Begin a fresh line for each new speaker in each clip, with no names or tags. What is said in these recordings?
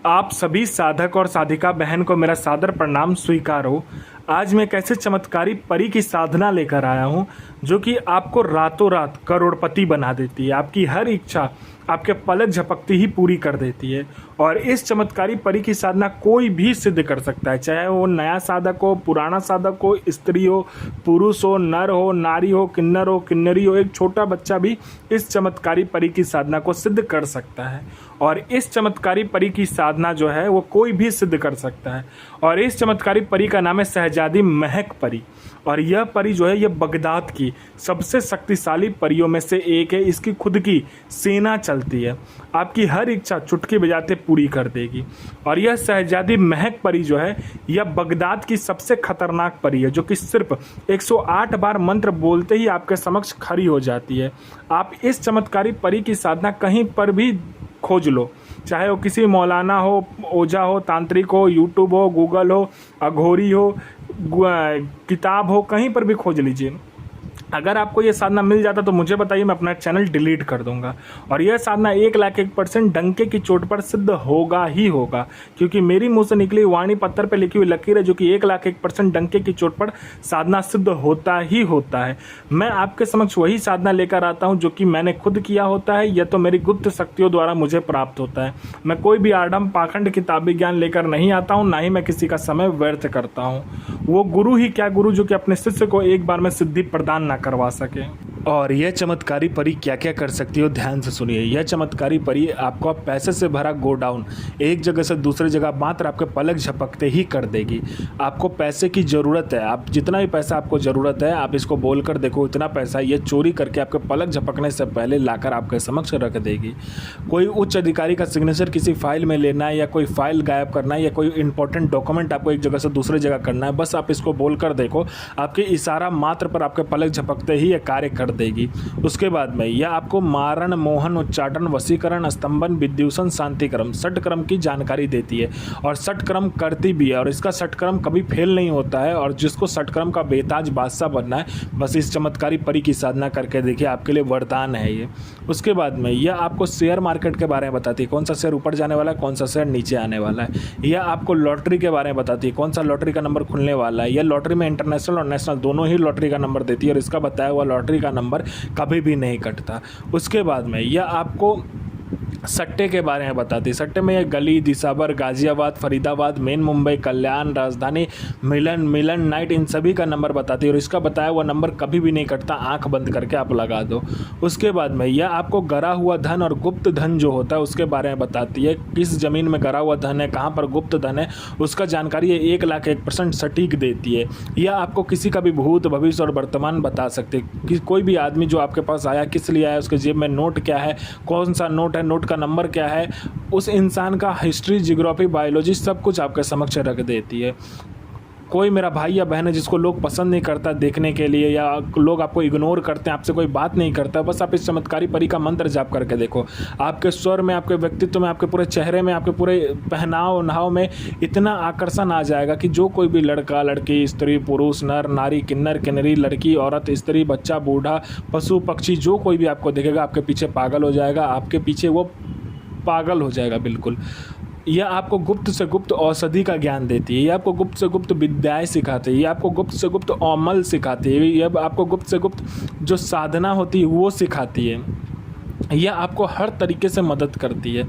आप सभी साधक और साधिका बहन को मेरा सादर प्रणाम स्वीकार हो। आज मैं एक ऐसे चमत्कारी परी की साधना लेकर आया हूँ जो कि आपको रातों रात करोड़पति बना देती है। आपकी हर इच्छा आपके पलक झपकती ही पूरी कर देती है। और इस चमत्कारी परी की साधना कोई भी सिद्ध कर सकता है, चाहे वो नया साधक हो, पुराना साधक हो, स्त्री हो, पुरुष हो, नर हो, नारी हो, किन्नर हो, किन्नरी हो, एक छोटा बच्चा भी इस चमत्कारी परी की साधना को सिद्ध कर सकता है। और इस चमत्कारी परी की साधना जो है वो कोई भी सिद्ध कर सकता है। और इस चमत्कारी परी का नाम है शहजादी महक परी। और यह परी जो है यह बगदाद की सबसे शक्तिशाली परियों में से एक है। इसकी खुद की सेना चलती है, आपकी हर इच्छा चुटकी बजाते पूरी कर देगी। और यह शहजादी महक परी जो है यह बगदाद की सबसे खतरनाक परी है, जो कि सिर्फ 108 बार मंत्र बोलते ही आपके समक्ष खड़ी हो जाती है। आप इस चमत्कारी परी की साधना कहीं पर भी खोज लो, चाहे वो किसी मौलाना हो, ओझा हो, तांत्रिक हो, यूट्यूब हो, गूगल हो, अघोरी हो, किताब हो, कहीं पर भी खोज लीजिए। अगर आपको ये साधना मिल जाता तो मुझे बताइए, मैं अपना चैनल डिलीट कर दूंगा। और यह साधना 1,01% डंके की चोट पर सिद्ध होगा ही होगा, क्योंकि मेरी मुंह से निकली वाणी पत्थर पे लिखी हुई लकीर है, जो कि 1,01% डंके की चोट पर साधना सिद्ध होता ही होता है। मैं आपके समक्ष वही साधना लेकर आता हूँ जो कि मैंने खुद किया होता है, या तो मेरी गुप्त शक्तियों द्वारा मुझे प्राप्त होता है। मैं कोई भी आडम पाखंड किताबी ज्ञान लेकर नहीं आता हूँ, ना ही मैं किसी का समय व्यर्थ करता हूँ। वो गुरु ही क्या गुरु जो कि अपने शिष्य को एक बार में सिद्धि प्रदान ना करवा सके। और यह चमत्कारी परी क्या क्या कर सकती हो, ध्यान से सुनिए। यह चमत्कारी परी आपको पैसे से भरा गोडाउन एक जगह से दूसरी जगह मात्र आपके पलक झपकते ही कर देगी। आपको पैसे की ज़रूरत है, आप जितना भी पैसा आपको ज़रूरत है आप इसको बोलकर देखो, इतना पैसा ये चोरी करके आपके पलक झपकने से पहले लाकर आपके समक्ष रख देगी। कोई उच्च अधिकारी का सिग्नेचर किसी फाइल में लेना है, या कोई फाइल गायब करना है, या कोई इंपॉर्टेंट डॉक्यूमेंट आपको एक जगह से दूसरी जगह करना है, बस आप इसको बोलकर देखो, आपके इशारा मात्र पर आपके पलक झपकते ही यह कार्य कर देगी। उसके बाद में यह आपको मारण, मोहन, उच्चाटन, वशीकरण, स्तंभन, विद्युषण, शांतिक्रम, षटक्रम की जानकारी देती है। और षटक्रम करती भी है, और इसका षटक्रम कभी फेल नहीं होता है। और जिसको षटक्रम का बेताज बादशाह बनना है, बस इस चमत्कारी परी की साधना करके देखिए, आपके लिए वरदान है ये। उसके बाद में यह आपको शेयर मार्केट के बारे में बताती है, कौन सा शेयर ऊपर जाने वाला है, कौन सा शेयर नीचे आने वाला है। यह आपको लॉटरी के बारे में बताती है, कौन सा लॉटरी का नंबर खुलने वाला है। यह लॉटरी में इंटरनेशनल और नेशनल दोनों ही लॉटरी का नंबर देती है, और इसका बताया हुआ लॉटरी का नंबर कभी भी नहीं कटता। उसके बाद में यह आपको सट्टे के बारे में बताती है। सट्टे में यह गली, दिसाबर, गाजियाबाद, फरीदाबाद, मेन मुंबई, कल्याण, राजधानी, मिलन नाइट, इन सभी का नंबर बताती है, और इसका बताया हुआ नंबर कभी भी नहीं कटता, आंख बंद करके आप लगा दो। उसके बाद में यह आपको गरा हुआ धन और गुप्त धन जो होता है उसके बारे में बताती है, किस ज़मीन में गरा हुआ धन है, कहाँ पर गुप्त धन है, उसका जानकारी 1,01% सटीक देती है। यह आपको किसी का भी भूत, भविष्य और वर्तमान बता सकते हैं कि कोई भी आदमी जो आपके पास आया किस लिए आया, उसके जेब में नोट क्या है, कौन सा नोट है, नोट का नंबर क्या है, उस इंसान का हिस्ट्री, जियोग्राफी, बायोलॉजी सब कुछ आपके समक्ष रख देती है। कोई मेरा भाई या बहन है जिसको लोग पसंद नहीं करता देखने के लिए, या लोग आपको इग्नोर करते हैं, आपसे कोई बात नहीं करता, बस आप इस चमत्कारी परी का मंत्र जाप करके देखो, आपके स्वर में, आपके व्यक्तित्व में, आपके पूरे चेहरे में, आपके पूरे पहनाव नहाव में इतना आकर्षण आ जाएगा कि जो कोई भी लड़का, लड़की, स्त्री, पुरुष, नर, नारी, किन्नर, किन्नरी, लड़की, औरत, स्त्री, बच्चा, बूढ़ा, पशु, पक्षी, जो कोई भी आपको देखेगा आपके पीछे पागल हो जाएगा, आपके पीछे वो पागल हो जाएगा बिल्कुल। यह आपको गुप्त से गुप्त औषधि का ज्ञान देती है, यह आपको गुप्त से गुप्त विद्याएं सिखाती है, यह आपको गुप्त से गुप्त अमल सिखाती है, यह आपको गुप्त से गुप्त जो साधना होती है वो सिखाती है। यह आपको हर तरीके से मदद करती है।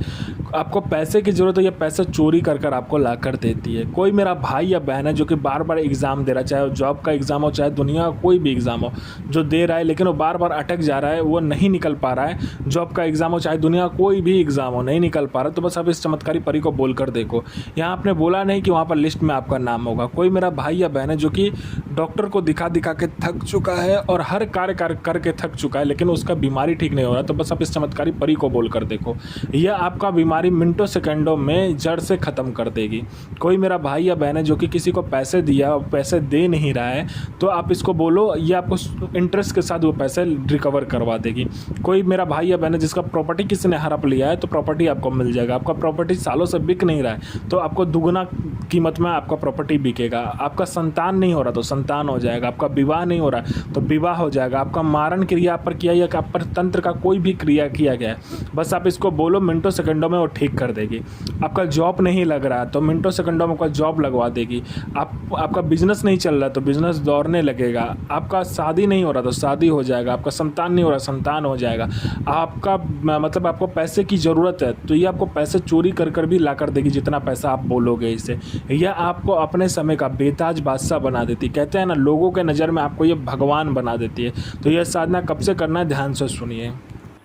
आपको पैसे की ज़रूरत है, यह पैसा चोरी कर कर आपको ला कर देती है। कोई मेरा भाई या बहन है जो कि बार बार एग्ज़ाम दे रहा है, चाहे वो जॉब का एग्ज़ाम हो, चाहे दुनिया का कोई भी एग्ज़ाम हो, जो दे रहा है लेकिन वो बार बार अटक जा रहा है, वो नहीं निकल पा रहा है, जॉब का एग्ज़ाम हो चाहे दुनिया का कोई भी एग्ज़ाम हो, नहीं निकल पा रहा, तो बस आप इस चमत्कारी परी को बोल कर देखो। यहाँ आपने बोला नहीं कि वहाँ पर लिस्ट में आपका नाम होगा। कोई मेरा भाई या बहन है जो कि डॉक्टर को दिखा दिखा के थक चुका है और हर कार्य करके थक चुका है, लेकिन उसका बीमारी ठीक नहीं हो रहा, तो बस आप इस चमत्कारी परी को बोल कर देखो, यह आपका बीमारी मिनटों सेकंडों में जड़ से ख़त्म कर देगी। कोई मेरा भाई या बहन है जो कि किसी को पैसे दिया और पैसे दे नहीं रहा है, तो आप इसको बोलो, ये आपको इंटरेस्ट के साथ वो पैसे रिकवर करवा देगी। कोई मेरा भाई या बहन है जिसका प्रॉपर्टी किसी ने हड़प लिया है, तो प्रॉपर्टी आपको मिल जाएगा। आपका प्रॉपर्टी सालों से बिक नहीं रहा है, तो आपको दुगना कीमत में आपका प्रॉपर्टी बिकेगा। आपका संतान नहीं हो रहा तो संतान हो जाएगा, आपका विवाह नहीं हो रहा तो विवाह हो जाएगा, आपका मारण क्रिया आप पर किया या आप पर तंत्र का कोई भी क्रिया किया गया है, बस आप इसको बोलो, मिनटों सेकंडों में वो ठीक कर देगी। आपका जॉब नहीं लग रहा तो मिनटों सेकंडों में आपका जॉब लगवा देगी। आपका बिजनेस नहीं चल रहा तो बिजनेस दौड़ने लगेगा। आपका शादी नहीं हो रहा तो शादी हो जाएगा, आपका संतान नहीं हो रहा संतान हो जाएगा। आपका मतलब आपको पैसे की ज़रूरत है तो ये आपको पैसे चोरी कर कर भी ला कर देगी, जितना पैसा आप बोलोगे इसे। यह आपको अपने समय का बेताज बादशाह बना देती। कहते हैं ना, लोगों के नज़र में आपको ये भगवान बना देती है। तो यह साधना कब से करना है, ध्यान से सुनिए।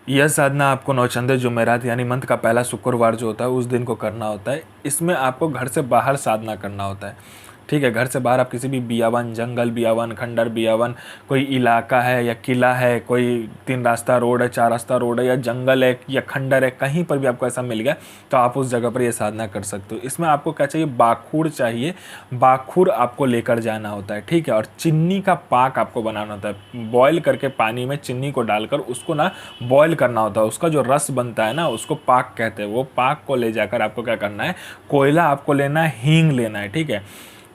यह साधना आपको नौचंदे जुमेरात यानी मंथ का पहला शुक्रवार जो होता है उस दिन को करना होता है। इसमें आपको घर से बाहर साधना करना होता है, ठीक है। घर से बाहर आप किसी भी बियावन, जंगल बियावन, खंडर बियावन, कोई इलाका है या किला है, कोई 3 रास्ता रोड है, 4 रास्ता रोड है, या जंगल है या खंडर है, कहीं पर भी आपको ऐसा मिल गया तो आप उस जगह पर ये साधना कर सकते हो। इसमें आपको क्या चाहिए, बाखूर चाहिए। बाखूर आपको लेकर जाना होता है, ठीक है। और चीनी का पाक आपको बनाना होता है। बॉयल करके पानी में चीनी को डालकर उसको ना बॉयल करना होता है। उसका जो रस बनता है ना उसको पाक कहते हैं। वो पाक को ले जाकर आपको क्या करना है, कोयला आपको लेना है, हींग लेना है, ठीक है।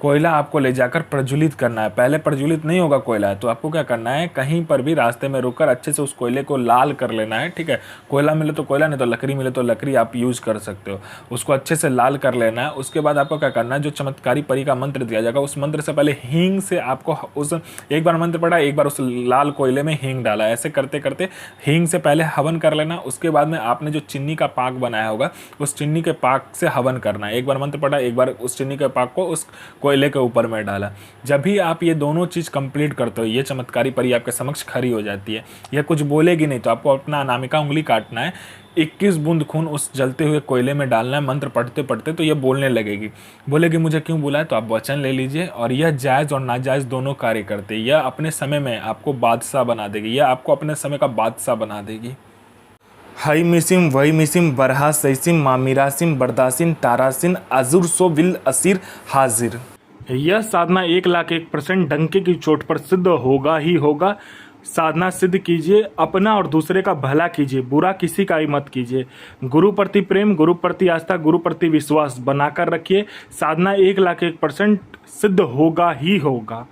कोयला आपको ले जाकर प्रज्वलित करना है। पहले प्रज्वलित नहीं होगा कोयला, तो आपको क्या करना है, कहीं पर भी रास्ते में रुककर अच्छे से उस कोयले को लाल कर लेना है, ठीक है। कोयला मिले तो कोयला, नहीं तो लकड़ी मिले तो लकड़ी आप यूज़ कर सकते हो। उसको अच्छे से लाल कर लेना है। उसके बाद आपको क्या करना है, जो चमत्कारी परी का मंत्र दिया जाएगा उस मंत्र से पहले हींग से आपको उस एक बार मंत्र पढ़ा, एक बार उस लाल कोयले में हींग डाला। ऐसे करते करते हींग से पहले हवन कर लेना। उसके बाद में आपने जो चीनी का पाक बनाया होगा उस चीनी के पाक से हवन करना है। एक बार मंत्र पढ़ा, एक बार उस चीनी के पाक को उस कोयले के ऊपर में डाला। जब भी आप ये दोनों चीज़ कंप्लीट करते हो, ये चमत्कारी परी आपके समक्ष खड़ी हो जाती है। यह कुछ बोलेगी नहीं तो आपको अपना अनामिका उंगली काटना है। 21 बूंद खून उस जलते हुए कोयले में डालना है। मंत्र पढ़ते पढ़ते तो ये बोलने लगेगी। बोलेगी मुझे क्यों बुला है, तो आप वचन ले लीजिए। और यह जायज़ और नाजायज़ दोनों कार्य करते हैं। यह अपने समय में आपको बादशाह बना देगी। यह आपको अपने समय का बादशाह बना देगी। हई मिसिम वही मिसिम बरहा सैसिम मामिरासिम बरदासिन तारासिन अजुर सो विल असीर हाजिर।
यह साधना 1,01,000% डंके की चोट पर सिद्ध होगा ही होगा। साधना सिद्ध कीजिए, अपना और दूसरे का भला कीजिए, बुरा किसी का ही मत कीजिए। गुरु प्रति प्रेम, गुरु प्रति आस्था, गुरु प्रति विश्वास बनाकर रखिए। साधना 1,01,000% सिद्ध होगा ही होगा।